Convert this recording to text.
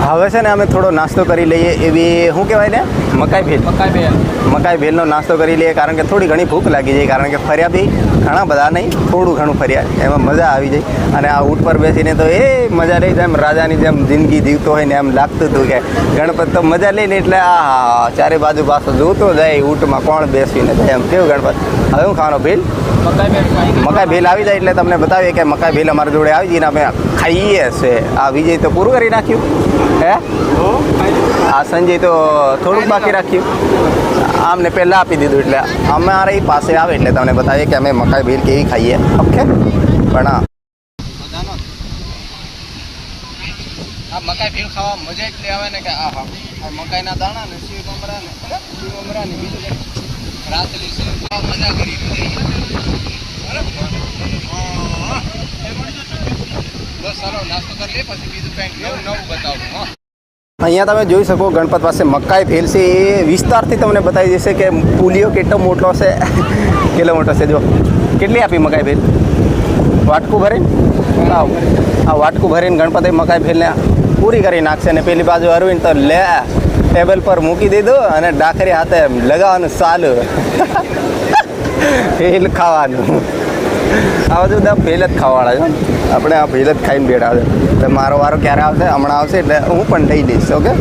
હવે છે ને અમે થોડો નાસ્તો કરી લઈએ એવી શું કહેવાય ને મકાઈ ભેલનો નાસ્તો કરી લઈએ, કારણ કે થોડી ઘણી ભૂખ લાગી જાય, કારણ કે ફર્યા બી ઘણા બધા નહીં, થોડું ઘણું ફર્યા, એમાં મજા આવી જાય. અને આ ઊંટ પર બેસીને તો એ મજા લઈ જેમ રાજાની જેમ જિંદગી જીવતો હોય ને એમ લાગતું હતું કે ગણપત તો મજા લઈને એટલે આ ચારે બાજુ પાછો જોતો જાય ઊંટમાં કોણ બેસીને જાય એમ. કેવું ગણપત? હવે હું ખાવાનો ભેલ મકાઈ ભેલ આવી જાય એટલે તમને બતાવીએ કે મકાઈ ભેલ અમારી જોડે આવી જઈને અમે ખાઈએ છે. આ વિજય તો પૂરું કરી નાખ્યું હે, આ સંજય તો થોડુંક બાકી રાખ્યું, આમને પહેલાં આપી દીધું. એટલે અમારી પાસે આવે એટલે તમને બતાવીએ કે અમે મકાઈ ભેલ કેવી ખાઈએ. ઓકે, પણ આ મકાઈ ભેલ ખાવા મજા એટલી આવે ને કે આ મકાઈના દાણા ને શિવ મમરા ને બીજું રાતલી છે મજા કરી બસ ચાલો નાસ્તો કરી લે, પછી બીજું કંઈક નવું બતાવું. અહીંયા તમે જોઈ શકો ગણપત પાસે મકાઈ ભેલ છે, એ વિસ્તારથી તમને બતાવી દેશે કે પુલિયો કેટલો મોટો છે, કેટલો મોટો છે. જો કેટલી આપી મકાઈ ભેલ, વાટકું ભરીને આ વાટકું ભરીને ગણપતિ મકાઈ ભેલને પૂરી કરી નાખશે. ને પેલી બાજુ અરવિંદ તો લે ટેબલ પર મૂકી દીધું અને ડાકરી હાથે લગાવવાનું ચાલુ ભેલ ખાવાનું. આ બધું બધા ભેલ જ ખાવાવાળા છે, આપણે આ ભેલ જ ખાઈને બેઠા છે. એટલે મારો વારો ક્યારે આવશે? હમણાં આવશે એટલે હું પણ લઈ લઈશ. ઓકે.